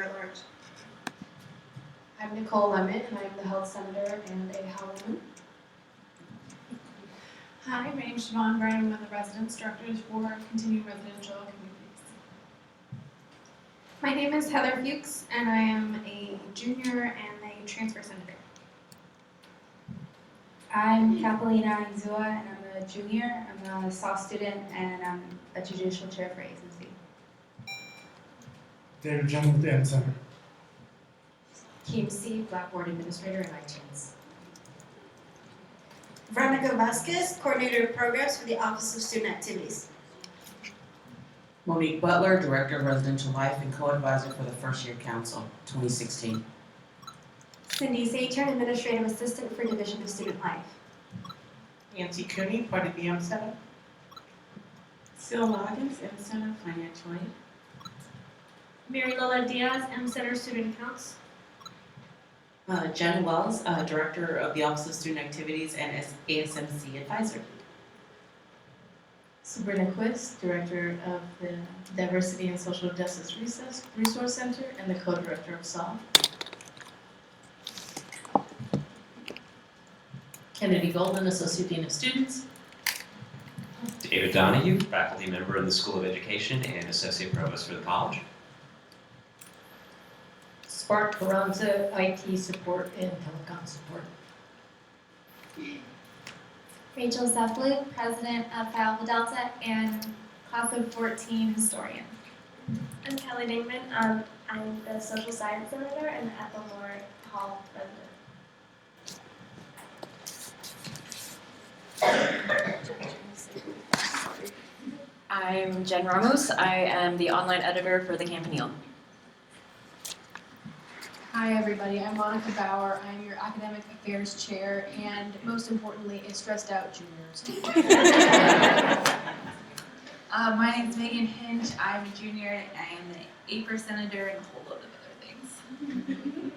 Senator at Large. I'm Nicole Lemon, and I'm the Health Senator and a Howe woman. Hi, my name is Siobhan Brown. I'm one of the Residence Directors for Continuing Residential Communities. My name is Heather Fuchs, and I am a junior and a transfer senator. I'm Catalina Inzua, and I'm a junior. I'm a SAW student, and I'm a judicial chair for ASMC. David Jung with the Ed Center. Kim C., Blackboard Administrator and iTunes. Veronica Vasquez, Coordinator of Programs for the Office of Student Activities. Monique Butler, Director of Residential Life and Co-Advisor for the First Year Council, 2016. Cindy Zatern, Administrative Assistant for Division of Student Life. Nancy Cooney, part of the M Center. Sil Loggins, M Center Financial Aid. Mary Lola Diaz, M Center Student Accounts. Jen Wells, Director of the Office of Student Activities and ASMC Advisor. Sabrina Quist, Director of the Diversity and Social Justice Resource Center and the Co-Director of SAW. Kennedy Golden, Associate Dean of Students. David Donahue, faculty member in the School of Education and Associate Provost for the college. Spark Carranza, IT support and telecom support. Rachel Zeplu, President of Phi Alpha Delta and Class of 14 Historian. I'm Kelly Dingman. I'm the Social Science Senator and the Ethel Moore Hall President. I'm Jen Ramos. I am the online editor for the Campanile. Hi, everybody. I'm Monica Bauer. I'm your Academic Affairs Chair and, most importantly, a stressed out junior. My name is Megan Hinge. I'm a junior. I am the APER Senator and a whole load of other things.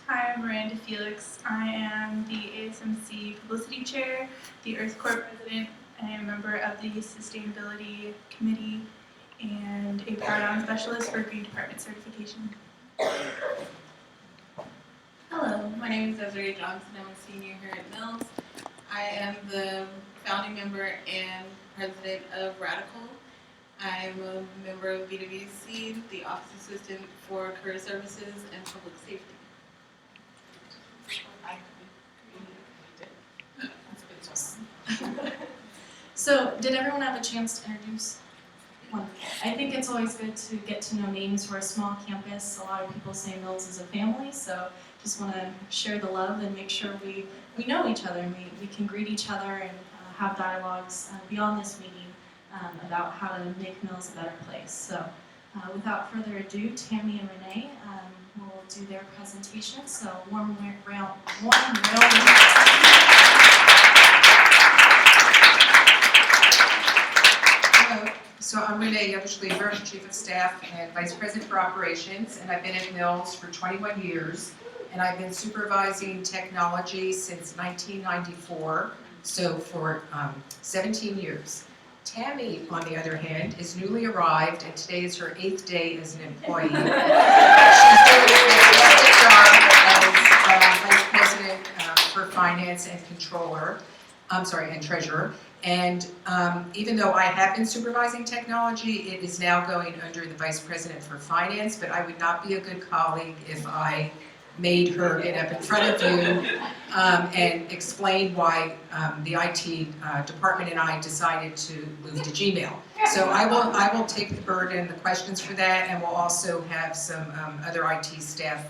Hi, I'm Miranda Felix. I am the ASMC Publicity Chair, the Earth Corps President. I am a member of the Sustainability Committee and a Paradigm Specialist for Green Department Certification. Hello, my name is Desiree Johnson. I'm a senior here at Mills. I am the founding member and president of Radical. I'm a member of BWC, the Office Assistant for Career Services and Public Safety. So, did everyone have a chance to introduce? I think it's always good to get to know names. We're a small campus. A lot of people say Mills is a family, so just want to share the love and make sure we know each other and we can greet each other and have dialogues beyond this meeting about how to make Mills a better place. So without further ado, Tammy and Renee will do their presentation. So warm round. So I'm Renee Yetterschleifer, Chief of Staff and Vice President for Operations, and I've been at Mills for 21 years, and I've been supervising technology since 1994, so for 17 years. Tammy, on the other hand, is newly arrived, and today is her 8th day as an employee. She's doing a fantastic job as Vice President for Finance and Controller, and Treasurer. And even though I have been supervising technology, it is now going under the Vice President for Finance, but I would not be a good colleague if I made her get up in front of you and explain why the IT department and I decided to move to Gmail. So I will take the burden, the questions for that, and we'll also have some other IT staff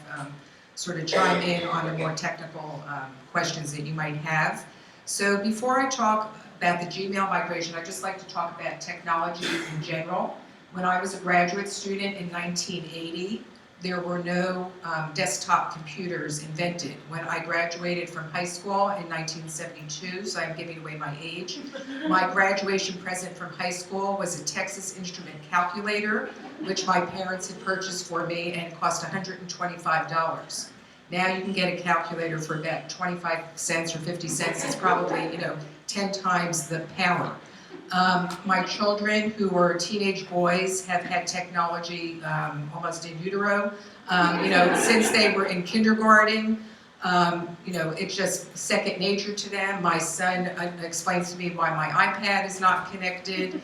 sort of chime in on the more technical questions that you might have. So before I talk about the Gmail migration, I'd just like to talk about technology in general. When I was a graduate student in 1980, there were no desktop computers invented. When I graduated from high school in 1972, so I'm giving away my age, my graduation present from high school was a Texas Instrument calculator, which my parents had purchased for me and cost $125. Now you can get a calculator for about 25 cents or 50 cents. It's probably, 10 times the power. My children, who are teenage boys, have had technology almost in utero, since they were in kindergarten. It's just second nature to them. My son explains to me why my iPad is not connected.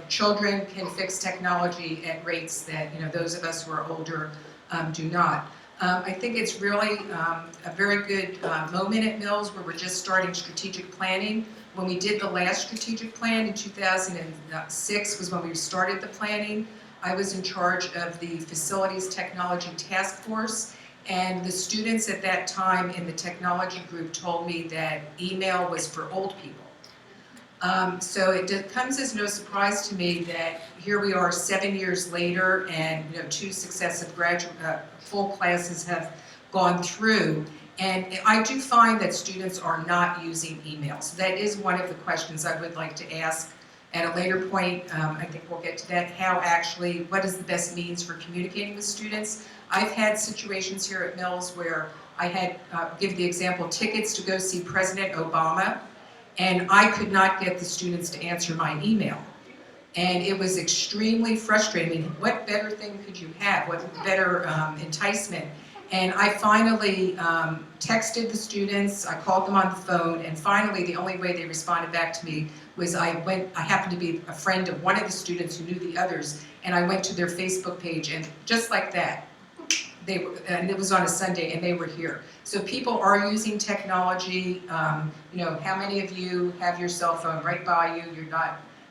Children can fix technology at rates that, those of us who are older do not. I think it's really a very good moment at Mills where we're just starting strategic planning. When we did the last strategic plan in 2006 was when we started the planning. I was in charge of the Facilities Technology Task Force, and the students at that time in the technology group told me that email was for old people. So it comes as no surprise to me that here we are 7 years later, and 2 successive full classes have gone through. And I do find that students are not using email. So that is one of the questions I would like to ask at a later point. I think we'll get to that. What is the best means for communicating with students? I've had situations here at Mills where I had, give the example, tickets to go see President Obama, and I could not get the students to answer my email. And it was extremely frustrating. I mean, what better thing could you have? What better enticement? And I finally texted the students, I called them on the phone, and finally the only way they responded back to me was I happened to be a friend of one of the students who knew the others, and I went to their Facebook page, and just like that, and it was on a Sunday, and they were here. So people are using technology. How many of you have your cell phone right by you?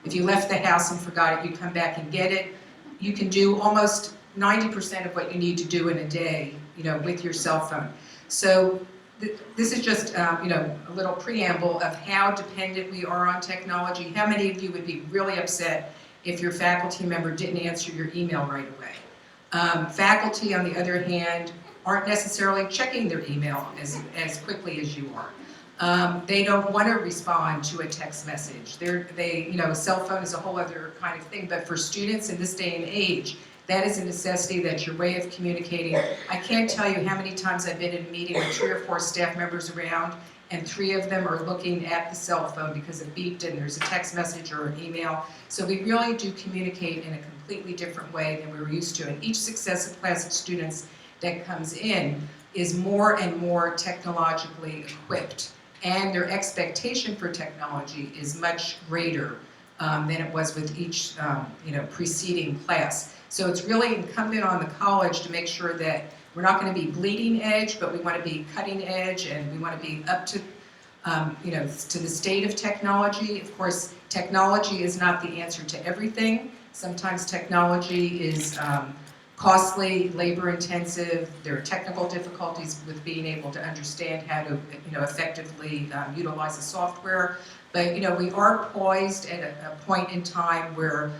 If you left the house and forgot it, you come back and get it. You can do almost 90% of what you need to do in a day, with your cell phone. So this is just, a little preamble of how dependent we are on technology. How many of you would be really upset if your faculty member didn't answer your email right away? Faculty, on the other hand, aren't necessarily checking their email as quickly as you are. They don't want to respond to a text message. A cell phone is a whole other kind of thing, but for students in this day and age, that is a necessity. That's your way of communicating. I can't tell you how many times I've been in a meeting with 3 or 4 staff members around, and 3 of them are looking at the cell phone because it beeped and there's a text message or an email. So we really do communicate in a completely different way than we were used to. And each successive class of students that comes in is more and more technologically equipped. And their expectation for technology is much greater than it was with each preceding class. So it's really incumbent on the college to make sure that we're not going to be bleeding edge, but we want to be cutting edge, and we want to be up to, to the state of technology. Of course, technology is not the answer to everything. Sometimes technology is costly, labor-intensive. There are technical difficulties with being able to understand how to, effectively utilize the software. But we are poised at a point in time where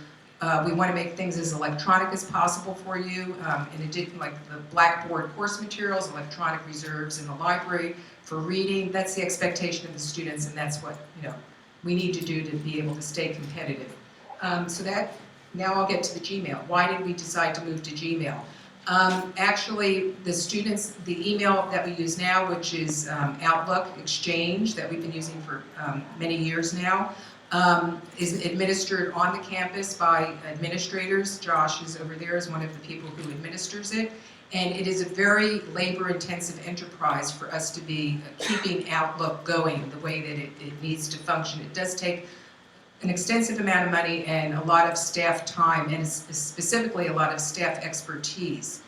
we want to make things as electronic as possible for you. In addition, like the Blackboard course materials, electronic reserves in the library for reading. That's the expectation of the students, and that's what we need to do to be able to stay competitive. Now I'll get to the Gmail. Why did we decide to move to Gmail? Actually, the email that we use now, which is Outlook Exchange, that we've been using for many years now, is administered on the campus by administrators. Josh is over there as one of the people who administers it. And it is a very labor-intensive enterprise for us to be keeping Outlook going the way that it needs to function. It does take an extensive amount of money and a lot of staff time, and specifically a lot of staff expertise.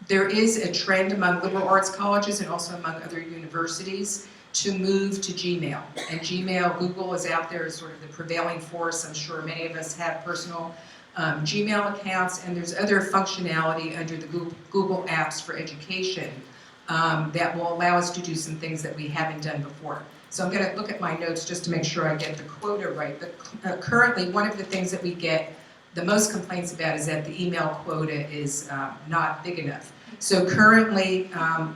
There is a trend among liberal arts colleges and also among other universities to move to Gmail. And Gmail, Google is out there as sort of the prevailing force. I'm sure many of us have personal Gmail accounts, and there's other functionality under the Google Apps for Education that will allow us to do some things that we haven't done before. So I'm going to look at my notes just to make sure I get the quota right. But currently, one of the things that we get the most complaints about is that the email quota is not big enough. So currently,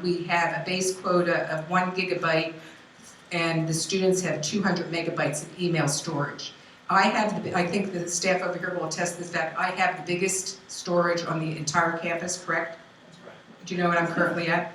we have a base quota of 1 gigabyte, and the students have 200 megabytes of email storage. I think the staff over here will attest to the fact I have the biggest storage on the entire campus, correct? Do you know what I'm currently at?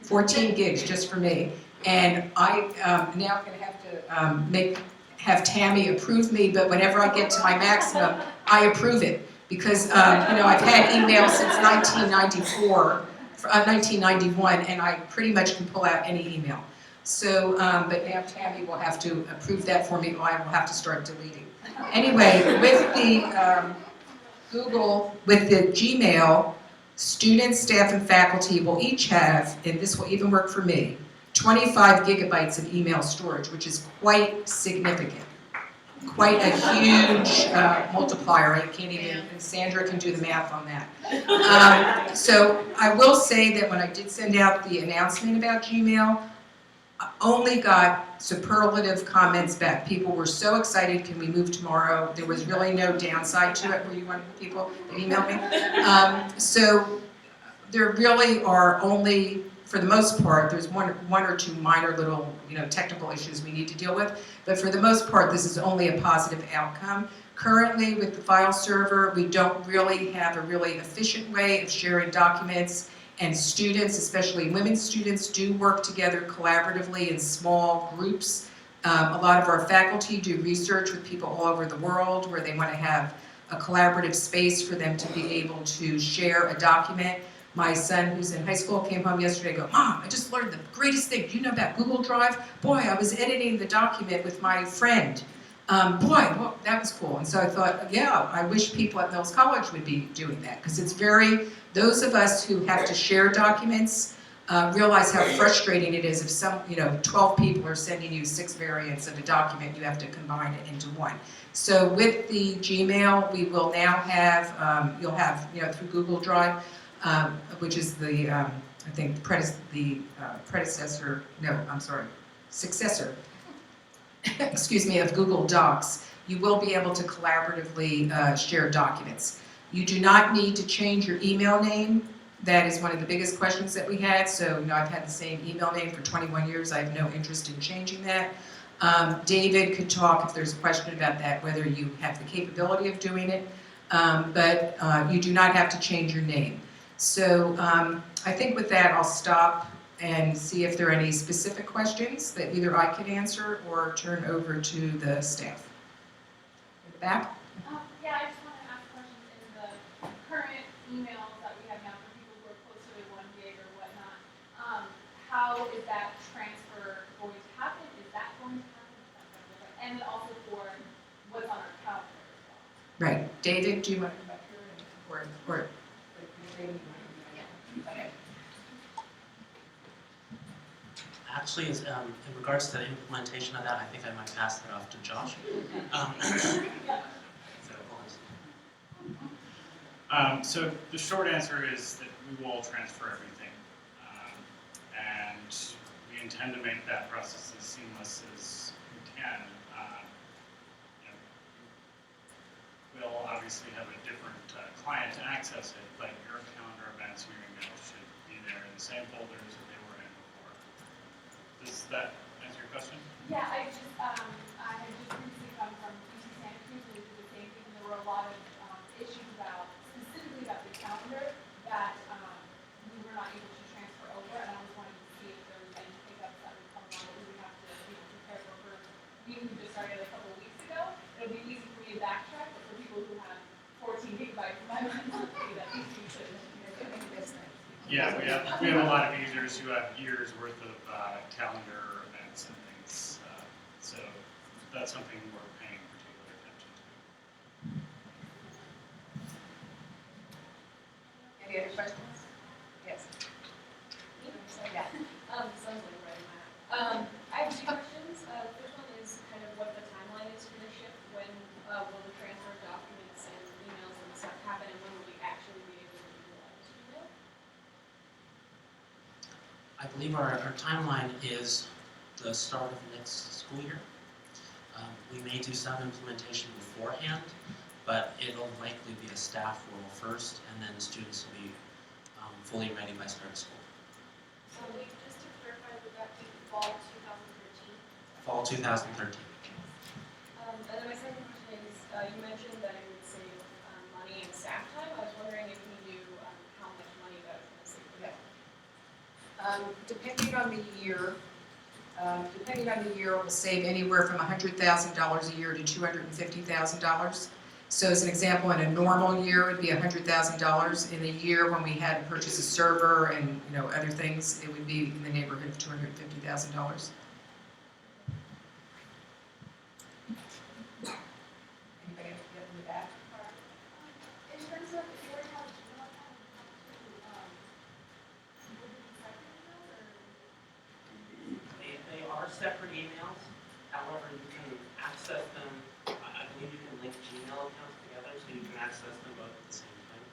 14 gigs just for me. And I now I'm gonna have to have Tammy approve me, but whenever I get to my maximum, I approve it. Because, I've had email since 1994, 1991, and I pretty much can pull out any email. So, but now Tammy will have to approve that for me, or I will have to start deleting. Anyway, with the with the Gmail, students, staff, and faculty will each have, and this will even work for me, 25 gigabytes of email storage, which is quite significant. Quite a huge multiplier. I can't even, and Sandra can do the math on that. So I will say that when I did send out the announcement about Gmail, I only got superlative comments back. People were so excited, can we move tomorrow? There was really no downside to it. Were you one of the people that emailed me? So there really are only, for the most part, there's one or two minor little, technical issues we need to deal with. But for the most part, this is only a positive outcome. Currently, with the file server, we don't really have a really efficient way of sharing documents, and students, especially women students, do work together collaboratively in small groups. A lot of our faculty do research with people all over the world where they want to have a collaborative space for them to be able to share a document. My son, who's in high school, came home yesterday and go, Mom, I just learned the greatest thing. Do you know about Google Drive? Boy, I was editing the document with my friend. Well, that was cool. And so I thought, yeah, I wish people at Mills College would be doing that, because it's those of us who have to share documents realize how frustrating it is if 12 people are sending you 6 variants of a document, you have to combine it into one. So with the Gmail, we will now have, you'll have, through Google Drive, which is the, I think, successor, excuse me, of Google Docs. You will be able to collaboratively share documents. You do not need to change your email name. That is one of the biggest questions that we had. So, I've had the same email name for 21 years. I have no interest in changing that. David could talk if there's a question about that, whether you have the capability of doing it. But you do not have to change your name. So I think with that, I'll stop and see if there are any specific questions that either I can answer or turn over to the staff. In the back? Yeah, I just want to ask questions in the current emails that we have now for people who are closer to 1 gig or whatnot. How is that transfer going to happen? Is that going to happen? And also for what's on our calendar as well. Right. David, do you want to come back here? Or okay. Actually, in regards to the implementation of that, I think I might pass that off to Josh. So the short answer is that we will transfer everything, and we intend to make that process as seamless as we can. We'll obviously have a different client to access it, but your calendar events and your email should be there in the same folders that they were in before. Does that answer your question? Yeah, I had just recently come from UC Santa Cruz, and we did the same thing. There were a lot of issues specifically about the calendar that we were not able to transfer over, and I was wanting to see if there was any hiccups that would come along that we would have to prepare for. We just started a couple of weeks ago. It'll be easy for me to backtrack, but for people who have 14 gigabytes, my mind will be that easy to Yeah, we have a lot of users who have years worth of calendar events and things, so that's something we're paying particular attention to. Any other questions? Yes. Yeah. Sounds like right now. I have 2 questions. The first one is kind of what the timeline is for the shift. When will the transfer of documents and emails and stuff happen, and when will we actually be able to utilize email? I believe our timeline is the start of next school year. We may do some implementation beforehand, but it'll likely be a staff role first, and then students will be fully ready by start of school. So just to clarify, would that be fall 2013? Fall 2013. And then my second question is, you mentioned that it would save money and staff time. I was wondering if you knew how much money that was going to save for you. Depending on the year, Depending on the year, it will save anywhere from $100,000 a year to $250,000. So as an example, in a normal year, it would be $100,000. In a year when we had to purchase a server and other things, it would be in the neighborhood of $250,000. Anybody else get in the back? In terms of if you were to have a Gmail account, would it be separate emails or? They are separate emails, however, you can access them, I believe you can link Gmail accounts together, so you can access them both at the same time.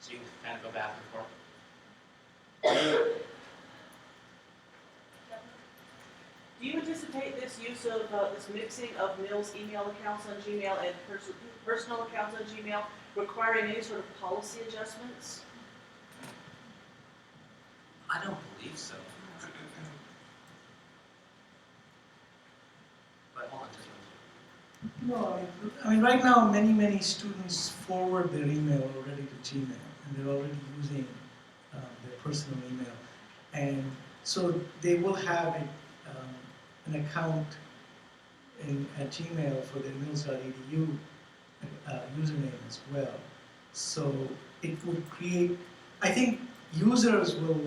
So you can kind of go back and forth. Do you anticipate this use of, this mixing of Mills email accounts on Gmail and personal accounts on Gmail requiring any sort of policy adjustments? I don't believe so. But hold on just a minute. No, I mean, right now, many students forward their email already to Gmail, and they're already using their personal email. And so they will have an account at Gmail for their mills.edu username as well. So it would create, I think users will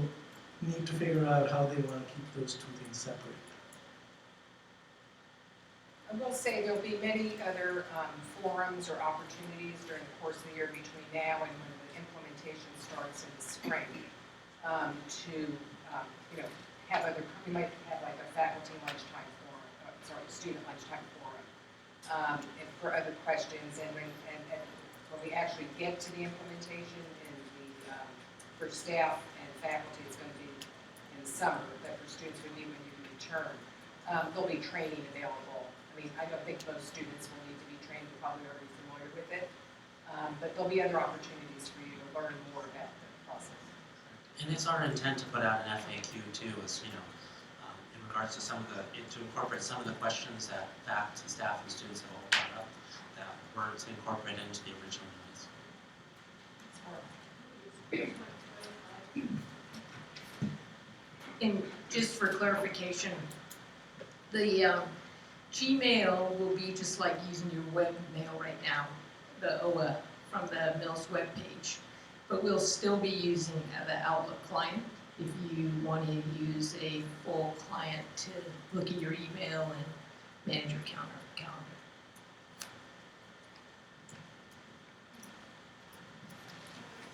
need to figure out how they want to keep those two things separate. I will say there'll be many other forums or opportunities during the course of the year between now and when the implementation starts in the spring to have other, we might have like a faculty lunchtime forum, student lunchtime forum and for other questions. And when we actually get to the implementation for staff and faculty, it's going to be in the summer, but for students when you return, there'll be training available. I mean, I don't think most students will need to be trained, they're probably already familiar with it, but there'll be other opportunities for you to learn more about the process. And it's our intent to put out an FAQ too, as in regards to to incorporate some of the questions that faculty, staff, and students have all brought up that were to incorporate into the original notice. And just for clarification, the Gmail will be just like using your web mail right now, the OA from the Mills webpage. But we'll still be using the Outlook client if you want to use a full client to look at your email and manage your calendar.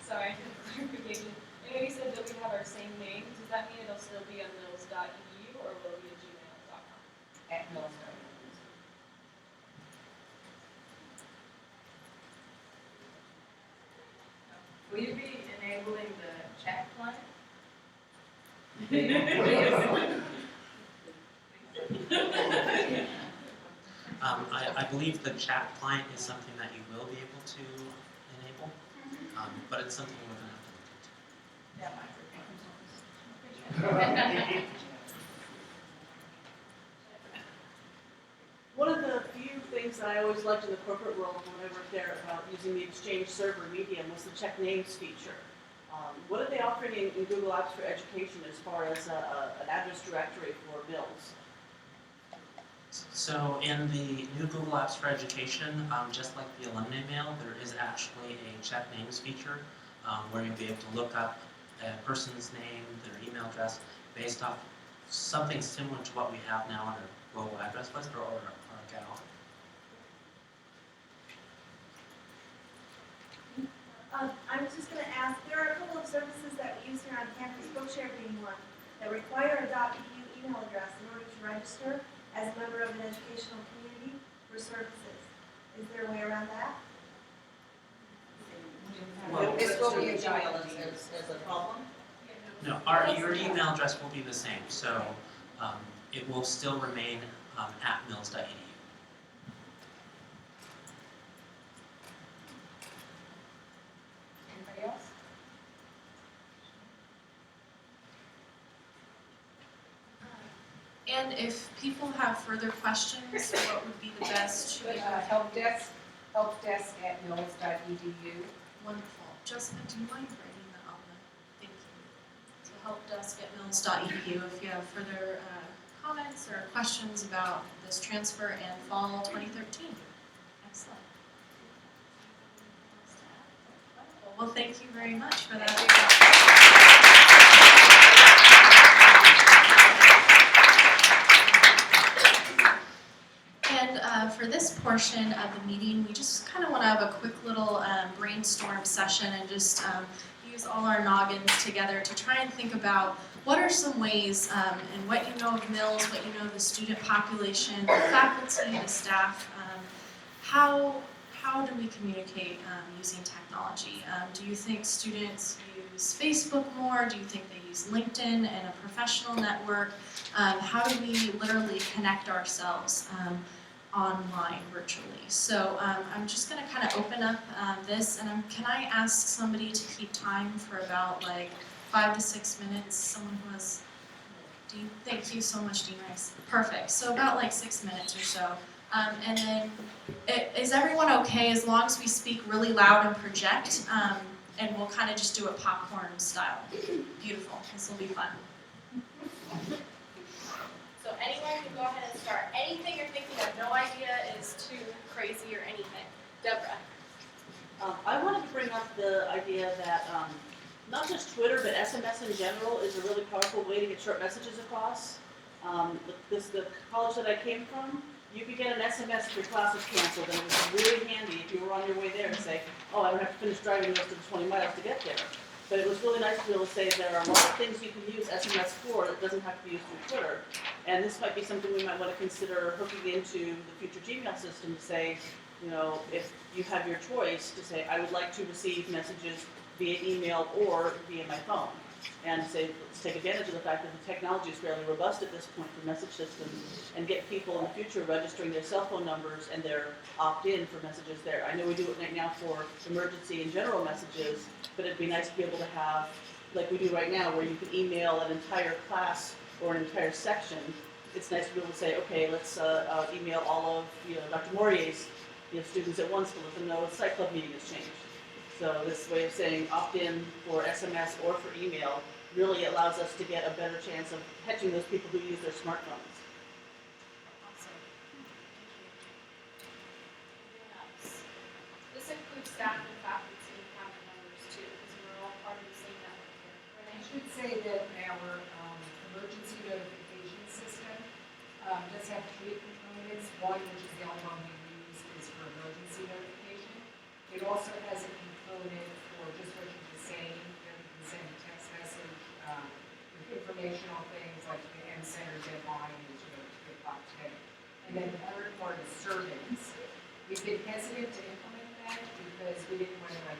Sorry, clarification. I know you said that we have our same name. Does that mean it'll still be on mills.edu or will it be at gmail.com? At mills.edu. Will you be enabling the chat client? I believe the chat client is something that you will be able to enable, but it's something we're going to have to look into. One of the few things that I always liked in the corporate world when I worked there about using the Exchange server medium was the check names feature. What are they offering in Google Apps for Education as far as an address directory for Mills? So in the new Google Apps for Education, just like the alumni mail, there is actually a check names feature where you'll be able to look up a person's name, their email address, based off something similar to what we have now on our global address list or our GAL. I was just going to ask, there are a couple of services that we use here on campus, Bookshare being one, that require a .edu email address in order to register as a member of an educational community for services. Is there a way around that? Well, this will be a Gmail as a problem? No, your email address will be the same, so it will still remain at mills.edu. Anybody else? And if people have further questions, what would be the best? Help desk at mills.edu. Wonderful. Jessica, do you mind writing that on the thank you? So helpdesk@mills.edu if you have further comments or questions about this transfer in fall 2013? Excellent. Wonderful. Well, thank you very much for that. And for this portion of the meeting, we just kind of want to have a quick little brainstorm session and just use all our noggins together to try and think about what are some ways, and what you know of Mills, what you know of the student population, the faculty, the staff, how do we communicate using technology? Do you think students use Facebook more? Do you think they use LinkedIn and a professional network? How do we literally connect ourselves online virtually? So I'm just going to kind of open up this, and can I ask somebody to keep time for about like 5 to 6 minutes? Someone who has, Dean, thank you so much, Dean Rice. Perfect. So about like 6 minutes or so. And then, is everyone okay as long as we speak really loud and project? And we'll kind of just do it popcorn style. Beautiful. This will be fun. So anyone can go ahead and start. Anything you're thinking of, no idea is too crazy or anything. Deborah. I wanted to bring up the idea that not just Twitter, but SMS in general is a really powerful way to get short messages across. The college that I came from, you could get an SMS if your class was canceled, and it was really handy if you were on your way there and say, oh, I don't have to finish driving the rest of the 20 miles to get there. But it was really nice to be able to say there are a lot of things you can use SMS for that doesn't have to be used through Twitter. And this might be something we might want to consider hooking into the future Gmail system to say, you know, if you have your choice to say, I would like to receive messages via email or via my phone. And say, let's take advantage of the fact that the technology is fairly robust at this point for message systems and get people in the future registering their cell phone numbers and their opt-in for messages there. I know we do it right now for emergency and general messages, but it'd be nice to be able to have, like we do right now, where you can email an entire class or an entire section. It's nice to be able to say, okay, let's email all of Dr. Maurier's students at once to let them know the Site Club meeting has changed. So this way of saying opt-in for SMS or for email really allows us to get a better chance of catching those people who use their smartphones. Awesome. This includes staff and faculty and family members too, because we're all part of the same network here. I should say that our emergency notification system does have 3 components. One, which is the only one we use, is for emergency notification. It also has a component for just what you were saying. You can send a text message with informational things like the M Center deadline is 2 o'clock today. And then the third part is surveys. We've been hesitant to implement that because we didn't want to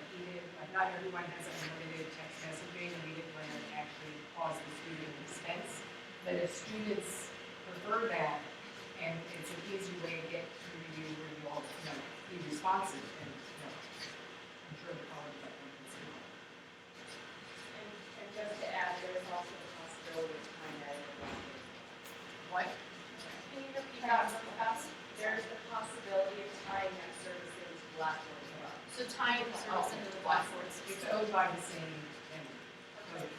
not everyone has unlimited text messaging, and we didn't want to actually cause the student expense. But if students prefer that, and it's an easy way to get through to you where you'll be responsive, and I'm sure the college that one can see. And just to add, there is also the possibility of tying that in. What? Can you repeat that really fast? There's the possibility of tying that service into Blackboard as well. So tying the service into the Blackboard. It's owned by the same entity.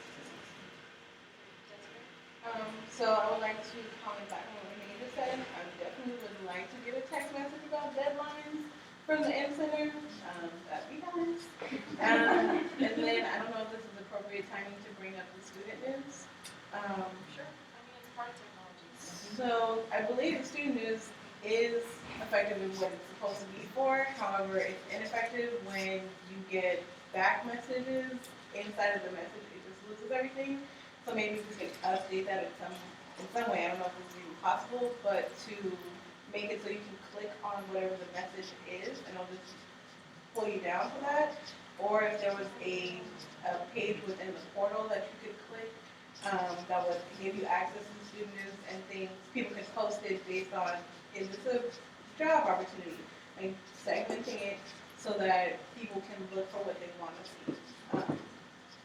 So I would like to comment back on what Renee just said. I definitely would like to get a text message about deadlines from the M Center. That'd be nice. And then I don't know if this is appropriate timing to bring up the student news. Sure. I mean, it's part of technology. So I believe the student news is effective in what it's supposed to be for. However, it's ineffective when you get back messages inside of the message. It just loses everything. So maybe we could update that in some way. I don't know if this is even possible, but to make it so you can click on whatever the message is, and it'll just pull you down to that. Or if there was a page within the portal that you could click that would give you access to student news and things. People can post it based on, is this a job opportunity? And segmenting it so that people can look for what they want to see.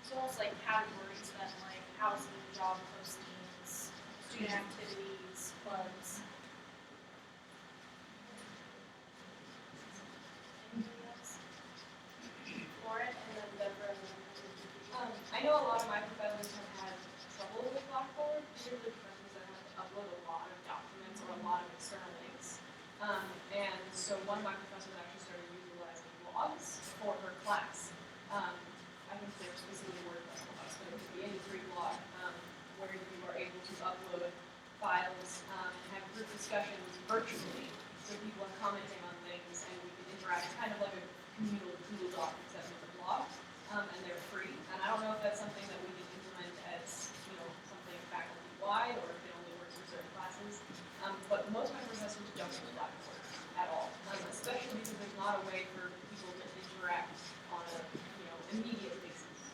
So almost like categories then, like housing, job postings, student activities, clubs. Anything else? Lauren and then Deborah. I know a lot of my professors have had trouble with Blackboard, particularly professors that have to upload a lot so one of my professors actually started utilizing blogs for her class. I think they're specifically WordPress blogs, but it could be any free blog where you are able to upload files and have group discussions virtually, so people are commenting on things and we can interact, kind of like a communal Google Doc except with a blog, and they're free. And I don't know if that's something that we can implement as, something faculty-wide or if it only works for certain classes. But most of my professors don't use Blackboard at all, especially because there's not a way for people to interact on a, immediate basis.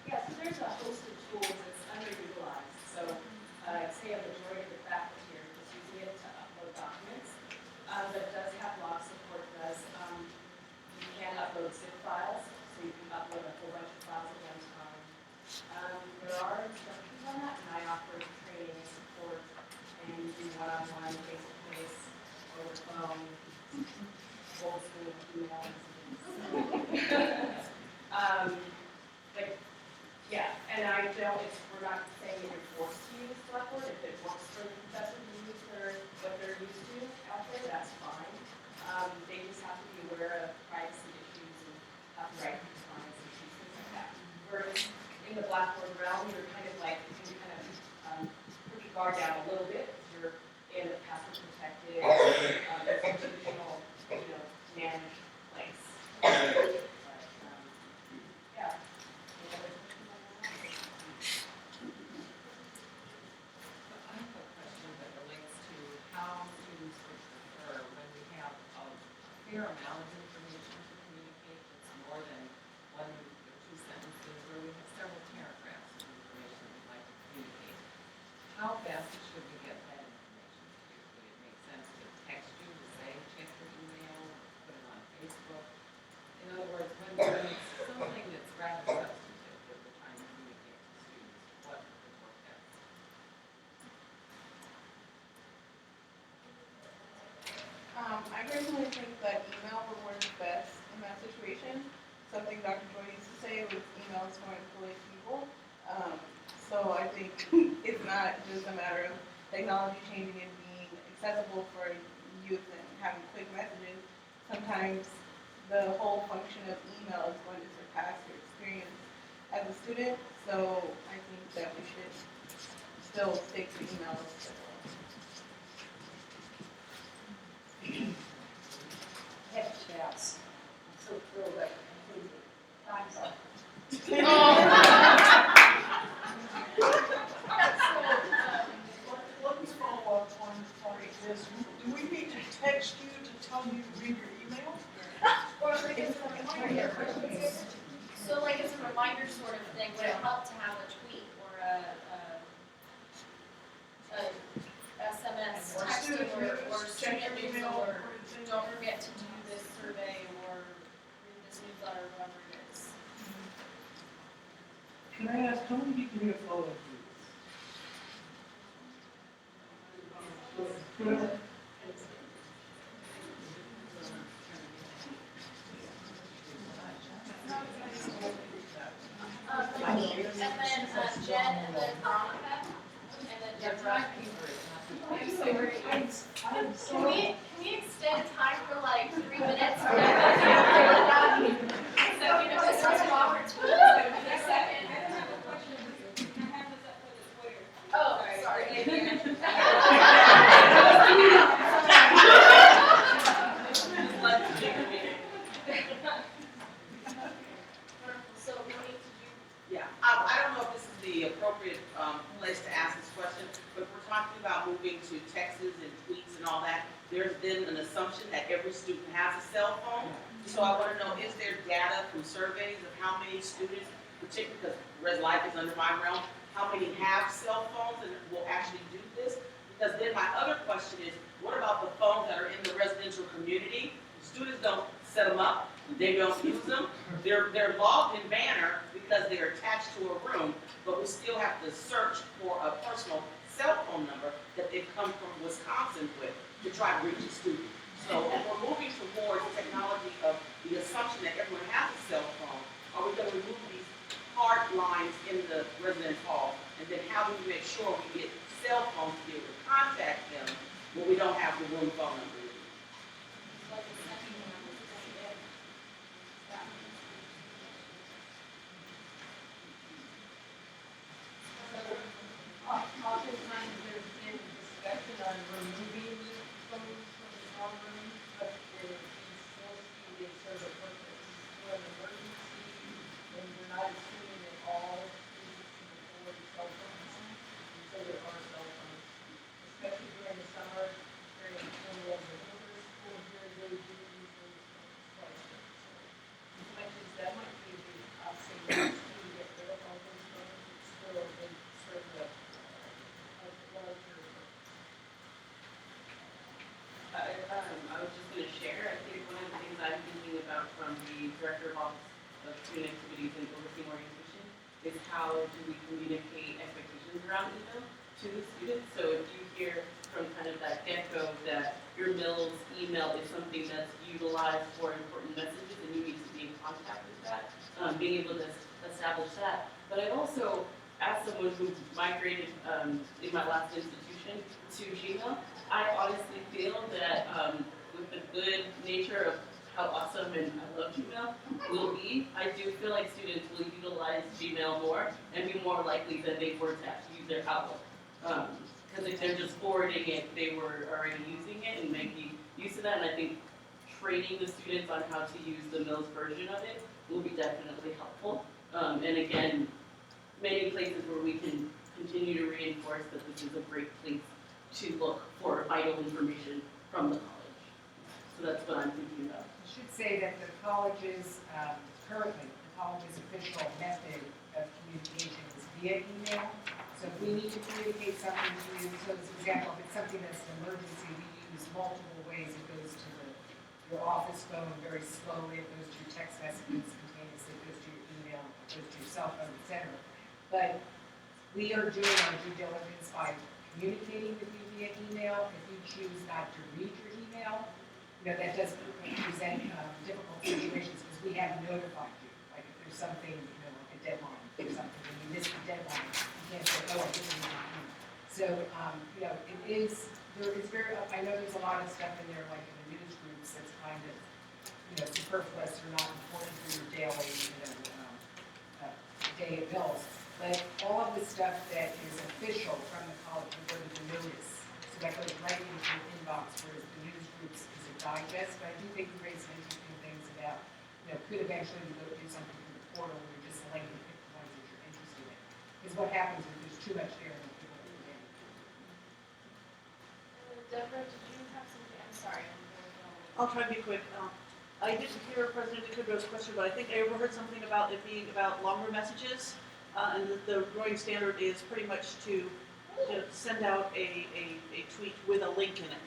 Yeah, so there's a host of tools that's underutilized. So, say a majority of the faculty are just using it to upload documents. But it does have log support. You can upload zip files, so you can upload a whole bunch of files at one time. There are instructions on that, and I offer training and support, and you do one-on-one, face-to-face, over the phone, old school emails. But yeah, and we're not saying that you're forced to use Blackboard. If it works for the professor to use what they're used to out there, that's fine. They just have to be aware of privacy issues and copyright compliance issues, things like that. Whereas in the Blackboard realm, you're kind of like, you can kind of put your guard down a little bit. You're in a password protected, institutional, managed place. Yeah. I have a question that relates to how students would prefer when we have a fair amount of information to communicate that's more than 1 or 2 sentences, where we have several paragraphs of information we'd like to communicate. How fast should we get that information to you? Would it make sense to text you to say, check your email, put it on Facebook? In other words, when it's something that's rather substantive that we're trying to communicate to students, what would work best? I personally think that email would work best in that situation. Something Dr. Joy used to say was email is for employed people. So I think it's not just a matter of technology changing and being accessible for youth and having quick messages. Sometimes the whole function of email is going to surpass your experience as a student. So I think that we should still stick to emails. Headshots. I'm so thrilled that I completed. Time's up. Let me follow up on this. Do we need to text you to tell you to read your email? Or like it's a reminder. So like it's a reminder sort of thing, would it help to have a tweet or a SMS Or texting student or news, check your student news email, alert, or things don't like forget to do this survey or read this newsletter, whatever it is. Can I ask, how many people here follow you? And then Jen, and then Veronica, and then Deborah. I'm sorry. Can we extend time for like 3 minutes? So this was Robert's rule, a second. Oh, sorry. So we need to do. Yeah, I don't know if this is the appropriate place to ask this question, but if we're talking about moving to texts and tweets and all that, there's been an assumption that every student has a cell phone. So I want to know, is there data from surveys of how many students, particularly because Res Life is under my realm, how many have cell phones and will actually do this? Because then my other question is, what about the phones that are in the residential community? Students don't set them up, they don't use them. They're logged in Banner because they're attached to a room, but we still have to search for a personal cell phone number that they've come from Wisconsin with to try to reach a student. So if we're moving towards technology of the assumption that everyone has a cell phone, are we going to remove these hard lines in the residence hall? And then how do we make sure we get cell phones to be the one phone number. Oftentimes there's been discussion on removing phones from the call room, but the soliciting is sort of what for an emergency, when you're not assuming that all students can afford cell phones. And so there are cell phones, especially during the summer, during when we have the winter school here, they do use those phones quite a bit. So as much as that might be a big option to get rid of all those phones, it's still they serve a larger. I was just gonna share, I think one of the things I'm thinking about from the Director of Office of Student Activities and Overseeing Orientation is how do we communicate expectations around email to the students? So if you hear from kind of that get-go that your Mills email is something that's utilized for important messages and you need to be in contact with that, being able to establish that. But I also, as someone who migrated in my last institution to Gmail, I honestly feel that with the good nature of how awesome and I love Gmail will be, I do feel like students will utilize Gmail more and be more likely than they were to actually use their Outlook. Because if they're just forwarding it, they were already using it and making use of that. And I think training the students on how to use the Mills version of it will be definitely helpful. And again, many places where we can continue to reinforce that this is a great place to look for vital information from the college. So that's what I'm thinking about. I should say that the college's, currently, the college's official method of communication is via email. So if we need to communicate something to you, so as an example, if it's something that's an emergency, we use multiple ways. It goes to your office phone very slowly, it goes to your text messages continuously, it goes to your email, it goes to your cell phone, etc. But we are doing our due diligence by communicating with you via email. If you choose not to read your email, that does present difficult situations because we have notified you. Like if there's something, like a deadline or something, and you miss the deadline, you can't say, oh, I didn't read your email. So, it is, there is very, I know there's a lot of stuff in there, like in the news groups, that's kind of, superfluous or not important for your daily, day at Mills. But all of the stuff that is official from the college will go to the notice. So that goes right into your inbox, whereas the news groups is a digest. But I do think you raised some interesting things about, could eventually you go do something through the portal where you're just selecting to pick the ones that you're interested in. Because what happens if there's too much there and people don't get it. Deborah, did you have something? I'm sorry. I'll try to be quick. I didn't hear President DeCudro's question, but I think I overheard something about it being about longer messages. And the growing standard is pretty much to send out a tweet with a link in it,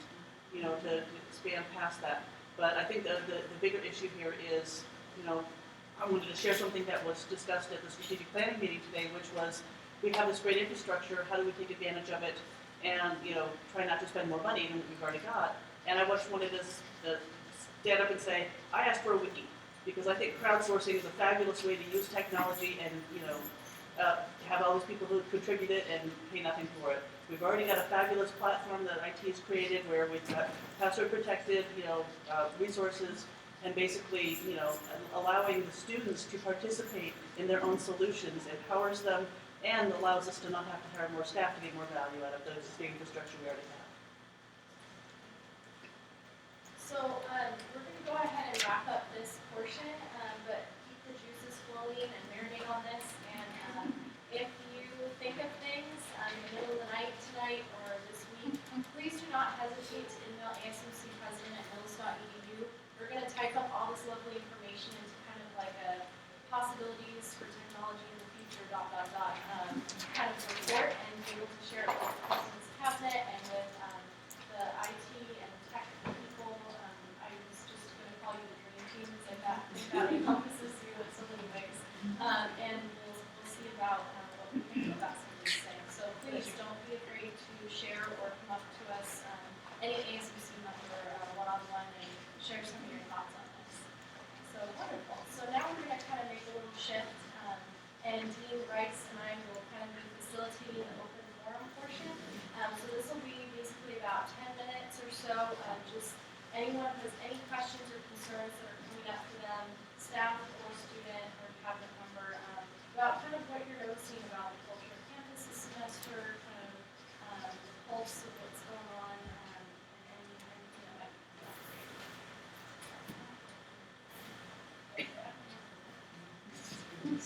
to expand past that. But I think the bigger issue here is, I wanted to share something that was discussed at the strategic planning meeting today, which was we have this great infrastructure, how do we take advantage of it and, try not to spend more money than we've already got. And I just wanted to stand up and say, I asked for a wiki because I think crowdsourcing is a fabulous way to use technology and, have all these people who contribute it and pay nothing for it. We've already got a fabulous platform that IT has created where we've got password protected, resources, and basically, allowing the students to participate in their own solutions empowers them and allows us to not have to hire more staff to get more value out of the existing infrastructure we already have. So we're going to go ahead and wrap up this portion, but keep the juices flowing and marinate on this. And if you think of things in the middle of the night tonight or this week, please do not hesitate to email asmcpresident@mills.edu. We're going to type up all this lovely information into kind of like a possibilities for technology in the future, kind of report, and be able to share it with the president's cabinet and with the IT and tech people. I was just going to call you the dream team, because that encompasses you in so many ways. And we'll see about what we think about some of these things. So please don't be afraid to share or come up to us, any ASMC member one-on-one, and share some of your thoughts on this. So wonderful. So now we're going to kind of make a little shift, and Dean Rice and I will kind of be facilitating the open forum portion. So this will be basically about 10 minutes or so I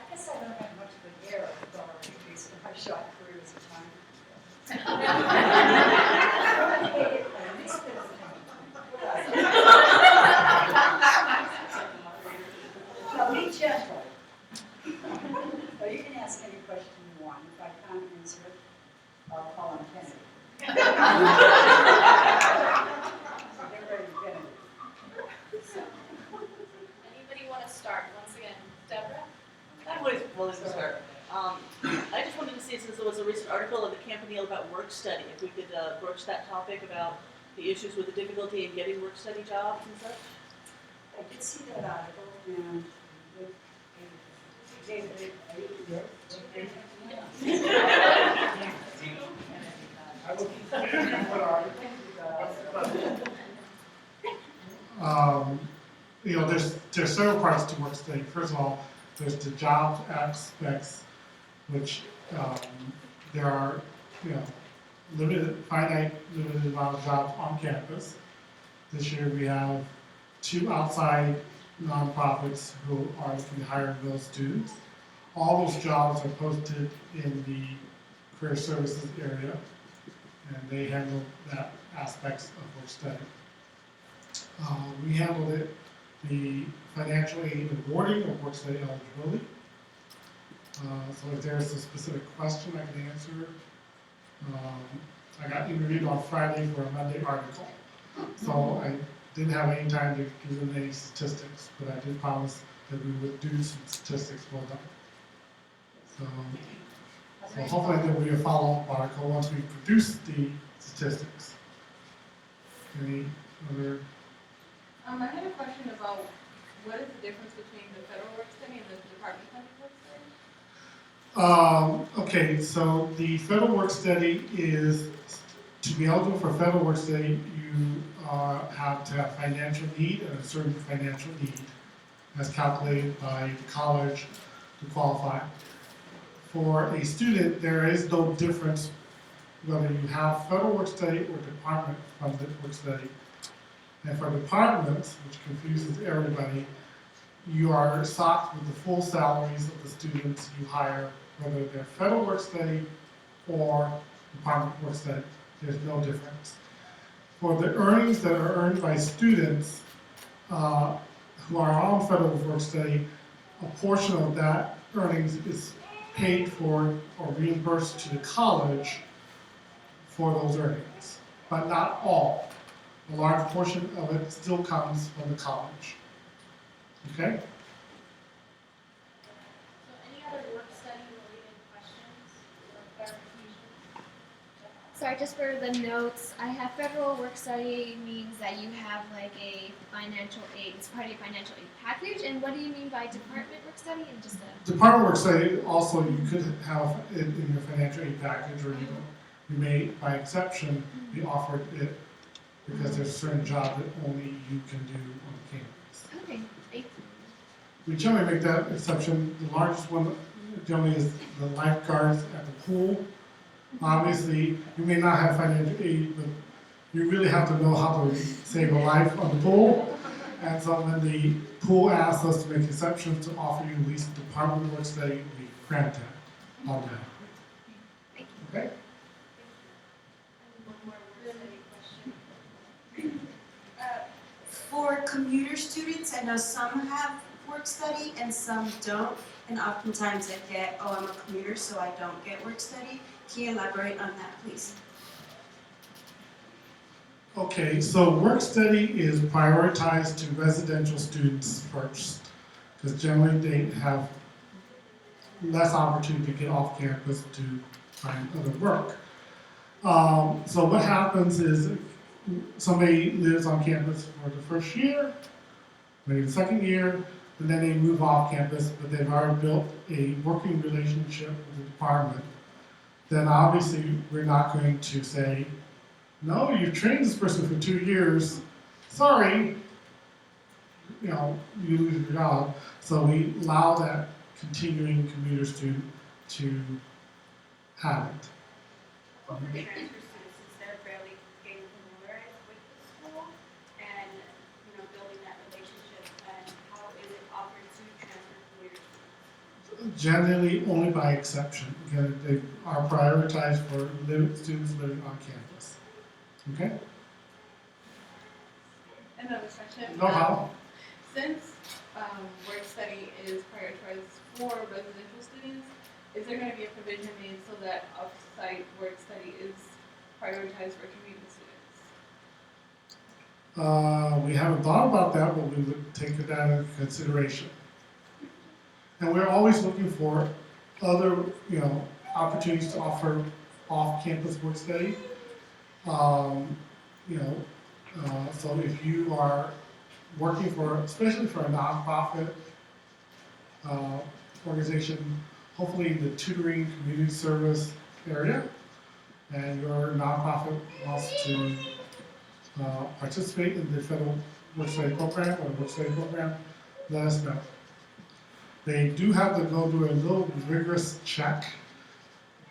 guess I don't have much of an air of authority based on my short career as a time. So be gentle. But you can ask any question you want. If I can't answer it, I'll call on Kennedy. Get ready, Kennedy. Anybody want to start? Once again, Deborah? I was willing to start. I just wanted to see, since there was a recent article in the Campanile about work study, if we could broach that topic about the issues with the difficulty in getting work study jobs and such. I did see that article and I will keep what article? There's several parts to work study. First of all, there's the job aspects, which there are, limited amount of jobs on campus. This year we have 2 outside nonprofits who are looking to hire those students. All those jobs are posted in the career services area, and they handle that aspects of work study. We handled it, the financial aid awarding of work study eligibility. So if there's a specific question I can answer, I got interviewed on Friday for a Monday article. So I didn't have any time to give them any statistics, but I did promise that we would do some statistics for them. So hopefully there will be a follow-up article once we produce the statistics. Any other? I had a question about what is the difference between the federal work study and the Department of Work study? Okay, so the federal work study is, to be eligible for federal work study, you have to have financial need and a certain financial need as calculated by the college to qualify. For a student, there is no difference whether you have federal work study or department funded work study. And for departments, which confuses everybody, you are socked with the full salaries of the students you hire, whether they're federal work study or department work study. There's no difference. For the earnings that are earned by students who are on federal work study, a portion of that earnings is paid for or reimbursed to the college for those earnings, but not all. A large portion of it still comes from the college. Okay? So any other work study related questions or clarifications? Sorry, just for the notes, I have federal work study means that you have like a financial aid, it's part of your financial aid package, and what do you mean by department work study? And just a Department work study also you could have it in your financial aid package, or you may, by exception, be offered it because there's a certain job that only you can do on campus. Okay, thank you. We generally make that exception. The largest one generally is the lifeguards at the pool. Obviously, you may not have financial aid, but you really have to know how to save a life on the pool. And so when the pool asks us to make exceptions to offer you at least department work study, we grant that all day. Okay? For commuter students, I know some have work study and some don't, and oftentimes I get, oh, I'm a commuter, so I don't get work study. Can you elaborate on that, please? Okay, so work study is prioritized to residential students first, because generally they have less opportunity to get off campus to find other work. So what happens is somebody lives on campus for the first year, maybe the second year, and then they move off campus, but they've already built a working relationship with the department. Then obviously we're not going to say, no, you trained this person for 2 years, sorry, you lose your job. So we allow that continuing commuter student to have it. For the transfer students, since they're fairly getting familiarized with the school, generally only by exception, because they are prioritized for students living on campus. Okay? Another question. No problem. Since work study is prioritized for residential students, is there going to be a provision made so that off-site work study is prioritized for community students? We haven't thought about that, but we would take that into consideration. And we're always looking for other, opportunities to offer off-campus work study. So if you are working especially for a nonprofit organization, hopefully in the tutoring community service area, and your nonprofit wants to participate in the federal work study program or work study program, let us know. They do have to go through a little rigorous check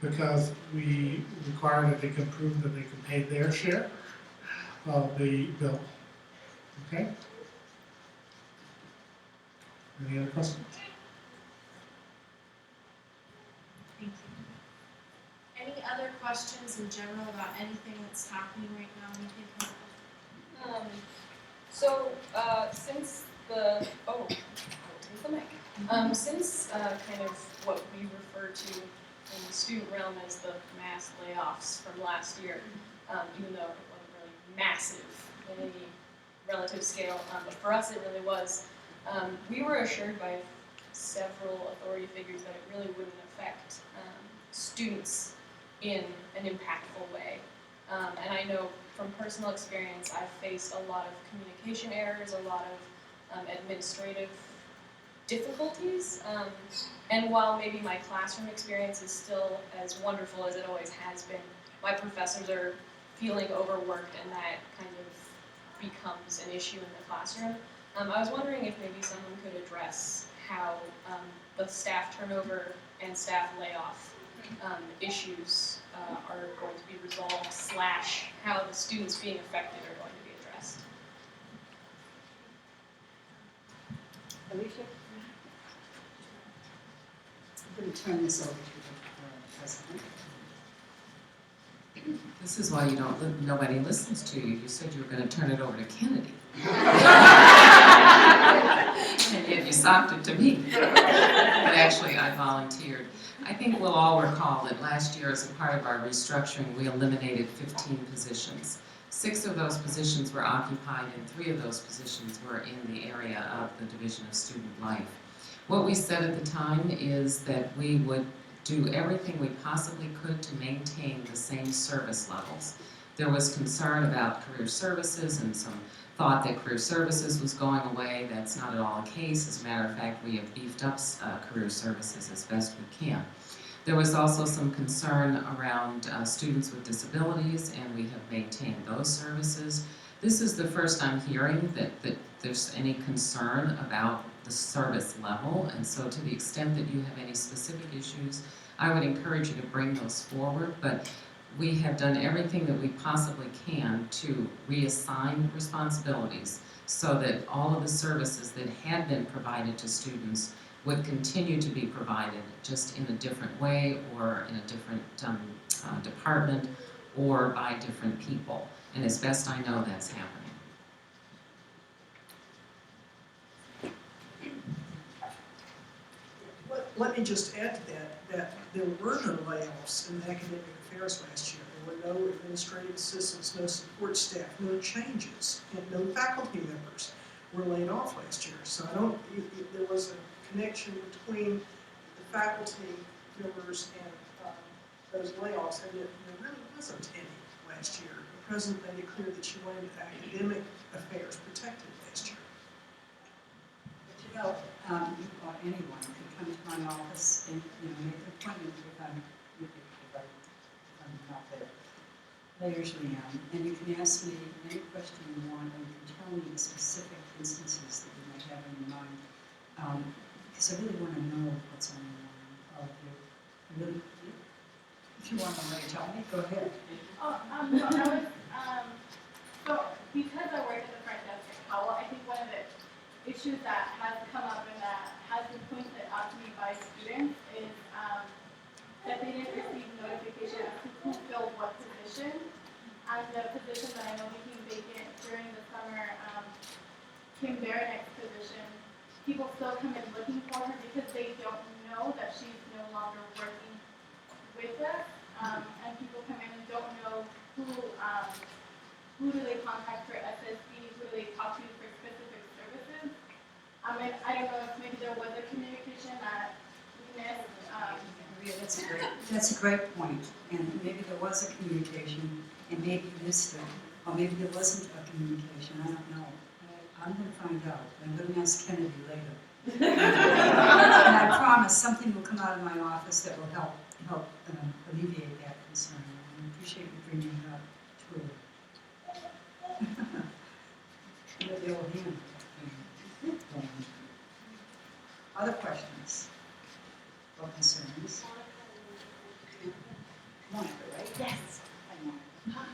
because we require that they can prove that they can pay their share of the bill. Okay? Any other questions? Thank you. Any other questions in general about anything that's happening right now we can come up with? Since since kind of what we refer to in the student realm as the mass layoffs from last year, even though it wasn't really massive in any relative scale, but for us it really was, we were assured by several authority figures that it really wouldn't affect students in an impactful way. And I know from personal experience, I've faced a lot of communication errors, a lot of administrative difficulties. And while maybe my classroom experience is still as wonderful as it always has been, my professors are feeling overworked and that kind of becomes an issue in the classroom. I was wondering if maybe someone could address how the staff turnover and staff layoff issues are going to be resolved, / how the students being affected are going to be addressed. Alicia? I'm going to turn this over to the president. This is why nobody listens to you. You said you were going to turn it over to Kennedy. And yet you socked it to me. But actually, I volunteered. I think we'll all recall that last year, as a part of our restructuring, we eliminated 15 positions. 6 of those positions were occupied, and 3 of those positions were in the area of the Division of Student Life. What we said at the time is that we would do everything we possibly could to maintain the same service levels. There was concern about career services and some thought that career services was going away. That's not at all the case. As a matter of fact, we have beefed up career services as best we can. There was also some concern around students with disabilities, and we have maintained those services. This is the first I'm hearing that there's any concern about the service level, and so to the extent that you have any specific issues, I would encourage you to bring those forward, but we have done everything that we possibly can to reassign responsibilities so that all of the services that had been provided to students would continue to be provided, just in a different way or in a different department or by different people. And as best I know, that's happening. Let me just add to that there were no layoffs in academic affairs last year. There were no administrative assistants, no support staff, no changes, and no faculty members were laid off last year. So there was a connection between the faculty members and those layoffs, and there really wasn't any last year. The president made it clear that she wanted academic affairs protected last year. But anyone can come to my office and make an appointment if I'm not there. I usually am, and you can ask me any question you want, and you can tell me the specific instances that you might have in your mind, because I really want to know what's on your mind, all of you. Really, if you want to really tell me, go ahead. So because I work at the front desk at Powell, I think one of the issues that has come up and that has been pointed out to me by students on the position that I know became vacant during the summer, Kim Baranek's position, people still come in looking for her because they don't know that she's no longer working with us. And people come in and don't know who do they contact for SSD, who do they talk to for specific services. And I don't know if maybe there was a communication that we missed. Yeah, that's a great point. And maybe there was a communication, and maybe you missed it, or maybe there wasn't a communication. I don't know. I'm going to find out. I'm going to ask Kennedy later. And I promise something will come out of my office that will help alleviate that concern. I appreciate you bringing it up, truly. Maybe I'll hand it. Other questions or concerns? Monica, right? Yes. Hi, Monica.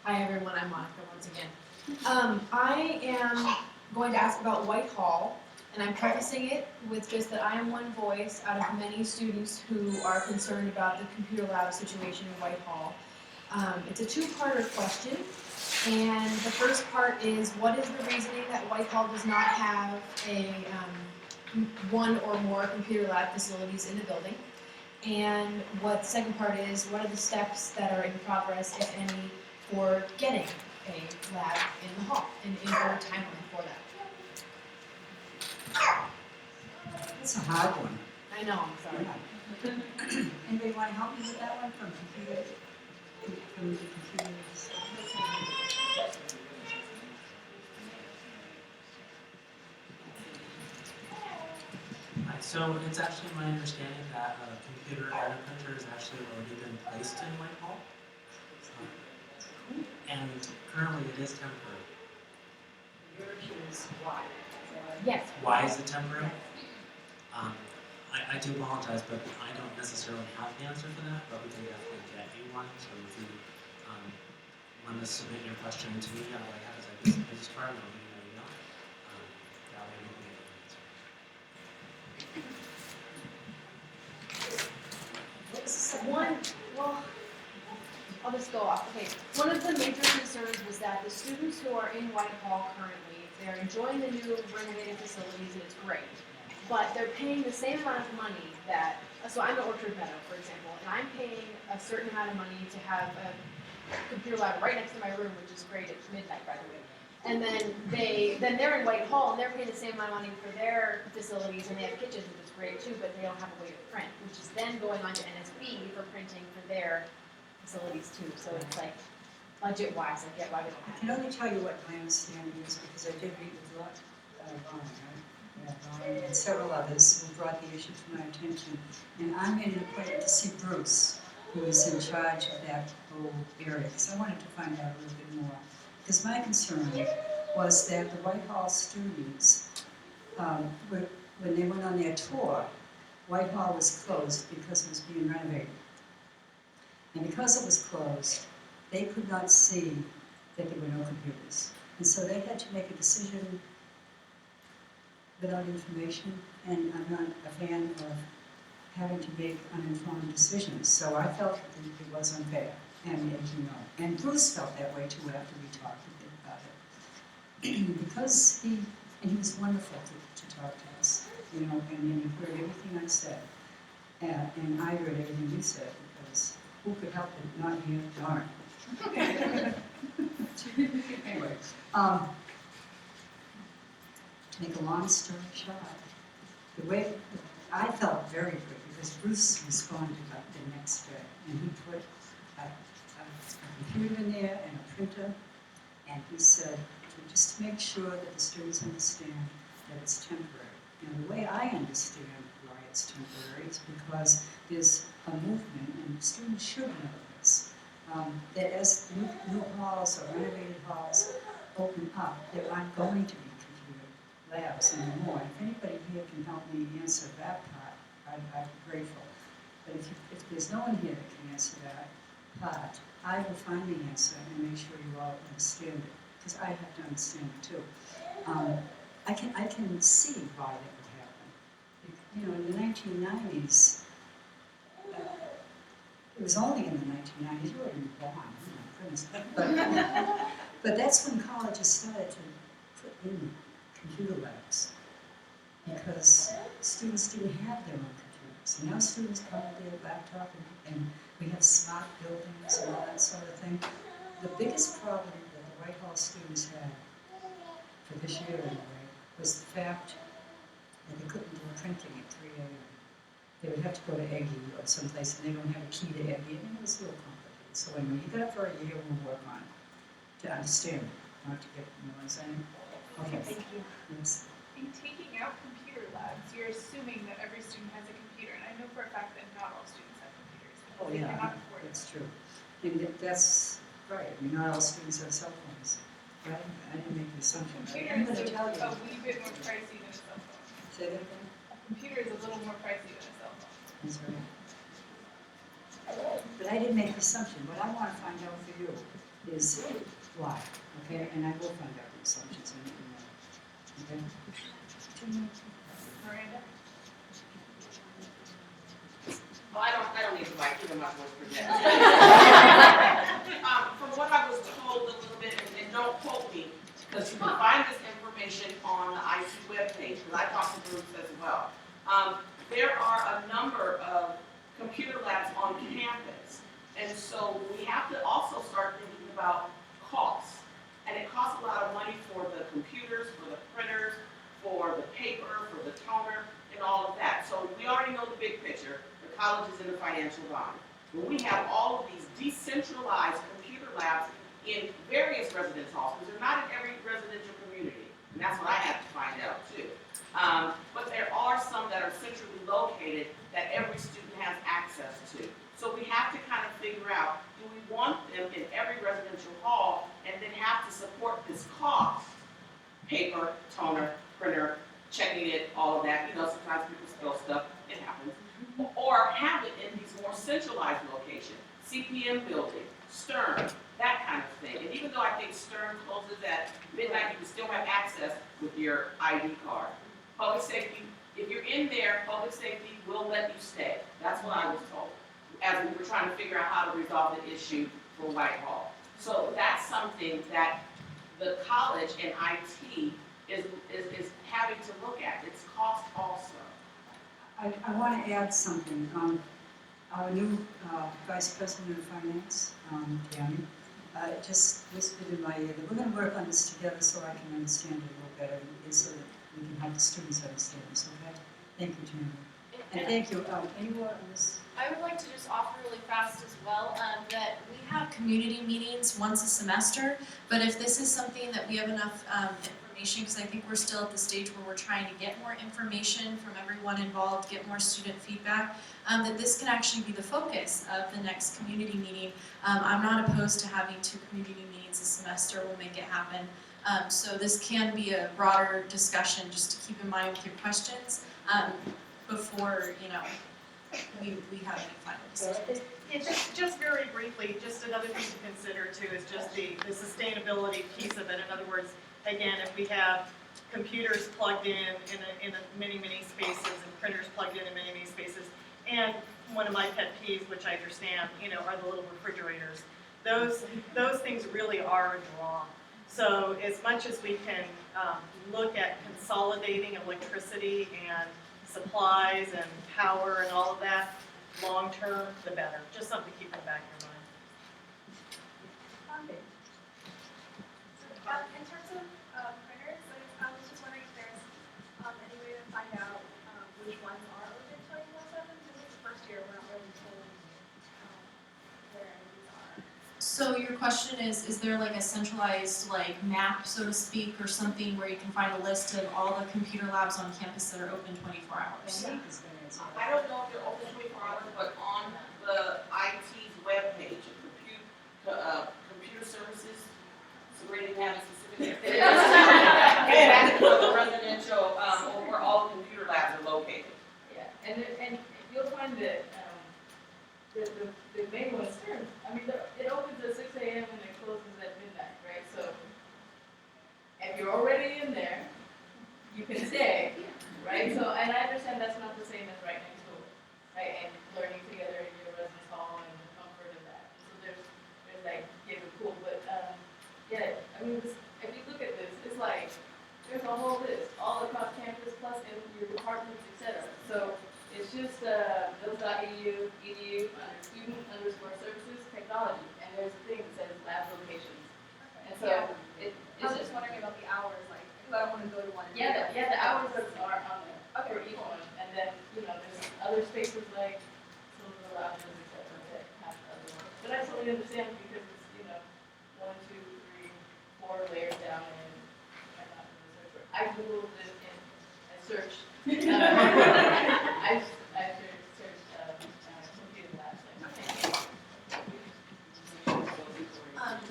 Hi everyone, I'm Monica once again. I am going to ask about Whitehall, and I'm prefacing it with just that I am one voice out of many students who are concerned about the computer lab situation in Whitehall. It's a two-parter question, and the first part is, what is the reasoning that Whitehall does not have a one or more computer lab facilities in the building? And what the second part is, what are the steps that are in progress, if any, for getting a lab in the hall, and is there a timeline for that? That's a hard one. I know, I'm sorry. Anybody want to help me with that one from the computers? So it's actually my understanding that a computer and a printer has actually already been placed in Whitehall. And currently it is temporary. Yours is why? Yes. Why is it temporary? I do apologize, but I don't necessarily have the answer for that, but we can definitely get you one. So if you want to submit your question to me, all I have is a business card, and I'll give you my email. That way we can get an answer. I'll just go off. Okay, one of the major concerns was that the students who are in Whitehall currently, they're enjoying the new renovated facilities and it's great, but they're paying the same amount of money that, so I'm at Orchard Meadow, for example, and I'm paying a certain amount of money to have a computer lab right next to my room, which is great at midnight, by the way. And then they're in Whitehall and they're paying the same amount of money for their facilities, and they have kitchens, which is great too, but they don't have a way to print, which is then going on to NSB for printing for their facilities too. So it's like, budget-wise, I get why they don't I have can it. only tell you what my understanding is, because I did meet with Ron, right? And several others who brought the issue to my attention. And I made an appointment to see Bruce, who is in charge of that whole area, because I wanted to find out a little bit more. Because my concern was that the Whitehall students, when they went on their tour, Whitehall was closed because it was being renovated. And because it was closed, they could not see that there were no computers. And so they had to make a decision without information, and I'm not a fan of having to make uninformed decisions. So I felt that it was unfair, and as you know. And Bruce felt that way too after we talked with him about it. Because he was wonderful to talk to us, you know, and then he heard everything I said. And I heard everything you said, because who could help it not hear darn. Anyway, to make a long story short, the way I felt very good, because Bruce responded like the next day, and he put a computer in there and a printer, and he said, just to make sure that the students understand that it's temporary. And the way I understand why it's temporary is because there's a movement, and students should know this, that as new halls or renovated halls open up, there aren't going to be computer labs anymore. If anybody here can help me answer that part, I'd be grateful. But if there's no one here that can answer that part, I will find the answer and make sure you all understand it, because I have to understand it too. I can see why that would happen. You know, in the 1990s, it was only in the 1990s, you weren't even born, you know, goodness. But that's when colleges started to put in computer labs, because students didn't have their own computers. And now students come with their laptop, and we have smart buildings and all that sort of thing. The biggest problem that the Whitehall students had, for this year anyway, was the fact that they couldn't do printing at 3 a.m. They would have to go to Aggie or someplace, and they don't have a key to Aggie, and it was a little complicated. So anyway, you got it for a year, we'll work on it, to understand it, not to get, you know what I'm saying? Okay. Thank you. Yes. In taking out computer labs, you're assuming that every student has a computer, and I know for a fact that not all students have computers because Oh, they yeah, cannot afford it. that's true. And that's right, I mean, not all students have cell phones, right? I didn't make the assumption. I'm Computer gonna is tell you. a wee bit more pricey than a cell phone. Say that again? A computer is a little more pricey than a cell phone. That's right. But I didn't make the assumption. What I want to find out for you is why, okay? And I will find out the assumptions in a minute, okay? Miranda? Well, I don't need to like give my voice for that. From what I was told a little bit, and don't quote me, because you can find this information on the IT webpage, because I talked to groups as well. There are a number of computer labs on campus, and so we have to also start thinking about costs. And it costs a lot of money for the computers, for the printers, for the paper, for the toner, and all of that. So we already know the big picture. The college is in the financial bind. But we have all of these decentralized computer labs in various residence halls, because they're not in every residential community. And that's what I had to find out too. But there are some that are centrally located that every student has access to. So we have to kind of figure out, do we want them in every residential hall and then have to support this cost? Paper, toner, printer, checking it, all of that. You know, sometimes people spill stuff, it happens. Or have it in these more centralized locations, CPM building, Stern, that kind of thing. And even though I think Stern closes at midnight, you can still have access with your ID card. Public safety, if you're in there, public safety will let you stay. That's what I was told, as we were trying to figure out how to resolve the issue for Whitehall. So that's something that the college and IT is having to look at. It's cost also. I want to add something. Our new Vice President of Finance, Tammy, just whispered in my ear that we're going to work on this together so I can understand it a little better, and so that we can help the students understand this, okay? Thank you, Tammy. And thank you. Any more on this? I would like to just offer really fast as well, that we have community meetings once a semester, but if this is something that we have enough information, because I think we're still at the stage where we're trying to get more information from everyone involved, get more student feedback, that this can actually be the focus of the next community meeting. I'm not opposed to having 2 community meetings a semester, we'll make it happen. So this can be a broader discussion, just to keep in mind with your questions, before, you know, we have any final decisions. Yeah, just very briefly, just another thing to consider too is just the sustainability piece of it. In other words, again, if we have computers plugged in many spaces and printers plugged in many spaces, and one of my pet peeves, which I understand, you know, are the little refrigerators. Those things really are a draw. So as much as we can look at consolidating electricity and supplies and power and all of that, long term, the better. Just something to keep in the back of your mind. In terms of printers, I was just wondering if there's any way to find out which ones are open 24/7. This is the first year we're not really told where any of these are. So your question is there like a centralized like map, so to speak, or something where you can find a list of all the computer labs on campus that are open 24 hours? I don't know if they're open 24 hours, but on the IT's webpage, computer services, Sabrina didn't have a specific. It has the residential, where all the computer labs are located. Yeah, and you'll find that the main one is Stern. I mean, it opens at 6 a.m. and it closes at midnight, right? So if you're already in there, you can stay, right? So, and I understand that's not the same as right next door, right? And learning together in your residence hall and the comfort of that. So there's like gave it cool, but, yeah, I mean, if you look at this, it's like, there's a whole list, all across campus, plus in your departments, et cetera. So it's just, mills.edu, student_services technology, and there's a thing that says lab locations. And so, I was just wondering about the hours, like, because I don't want to go to one. yeah, the hours are on there for each one, and then, there's other spaces like some of the lounges, et cetera, that have other ones. But I totally understand because it's, 1, 2, 3, 4 layers down and I'm not in the search. I googled it and I searched. I searched computer labs.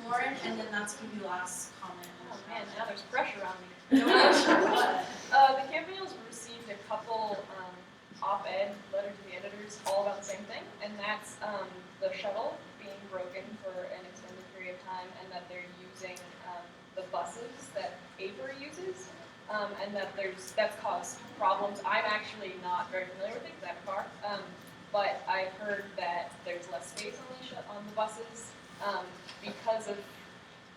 Lauren, and then that's gonna be last comment. Oh man, now there's pressure on me. The Campanils received a couple op-ed letter to the editors all about the same thing, and that's the shuttle being broken for an extended period of time, and that they're using the buses that APER uses, and that's caused problems. I'm actually not very familiar with it because I have a car, but I've heard that there's less space on the buses because of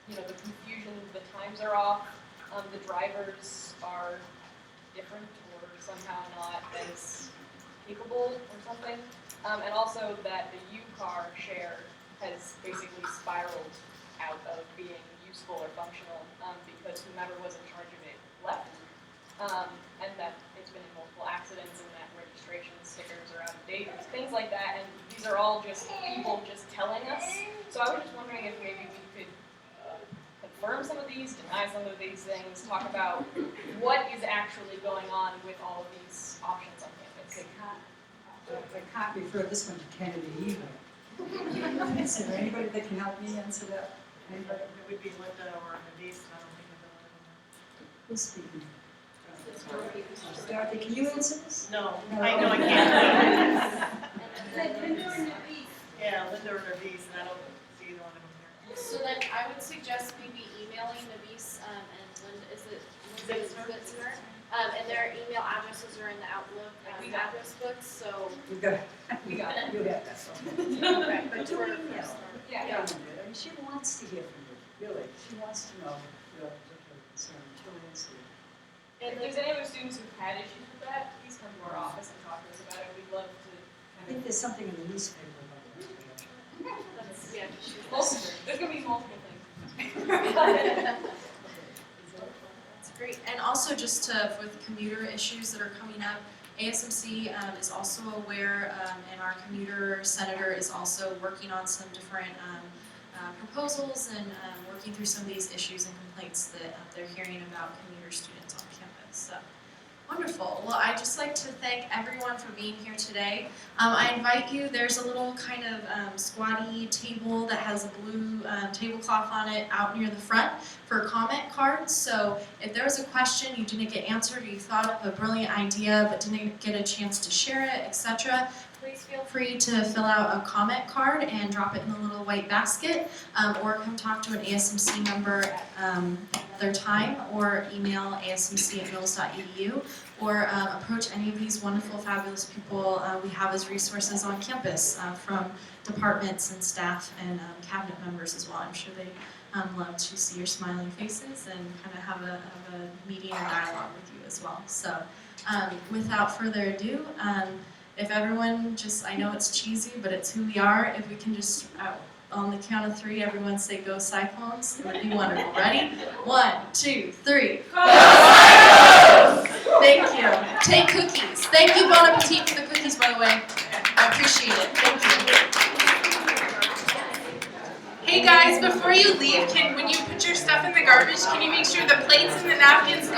the confusion. The times are off. The drivers are different or somehow not as capable or something. And also that the U-Car share has basically spiraled out of being useful or functional because whomever was in charge of it left. And that it's been in multiple accidents and that registration stickers are out of date, things like that. And these are all just people just telling us. So I was just wondering if maybe we could confirm some of these, deny some of these things, talk about what is actually going on with all of these options on campus. I can't refer this one to Kennedy either. Is there anybody that can help me answer that? Anybody? It would be Linda or Nadise, I don't think of Who's speaking? Dorothy, can you answer this? No, I know I can't. Linda or Nadise? Yeah, Linda or Nadise, and I don't see either one of them here. So then I would suggest maybe emailing Navis and Linda, is it Zitzner? And their email addresses are in the Outlook address books, so. We got it. You got that one. Okay, But do an email. Yeah. I mean, she wants to hear from you, really. She wants to know your particular concern. She'll answer you. If there's any other students who've had issues with that, please come to our office and talk to us about it. We'd love to I think there's something in the newspaper about it. Yeah, there's gonna be multiple things. That's great. And also just with commuter issues that are coming up, ASMC is also aware, and our commuter senator is also working on some different proposals and working through some of these issues and complaints that they're hearing about commuter students on campus. So. Wonderful. Well, I'd just like to thank everyone for being here today. I invite you, there's a little kind of squatty table that has a blue tablecloth on it out near the front for comment cards. So if there was a question you didn't get answered or you thought of a brilliant idea but didn't get a chance to share it, etc., please feel free to fill out a comment card and drop it in the little white basket, or come talk to an ASMC member at another time, or email asmc@mills.edu, or approach any of these wonderful, fabulous people we have as resources on campus from departments and staff and cabinet members as well. I'm sure they love to see your smiling faces and kind of have a meeting and dialogue with you as well. So without further ado, if everyone just, I know it's cheesy, but it's who we are, if we can just, on the count of 3, everyone say go Cyclones, it would be wonderful. Ready? 1, 2, 3. Go Cyclones! Thank you. Take cookies. Thank you, Bon Appetit, for the cookies, by the way. I appreciate it. Thank you. Hey guys, before you leave, when you put your stuff in the garbage, can you make sure the plates and the napkins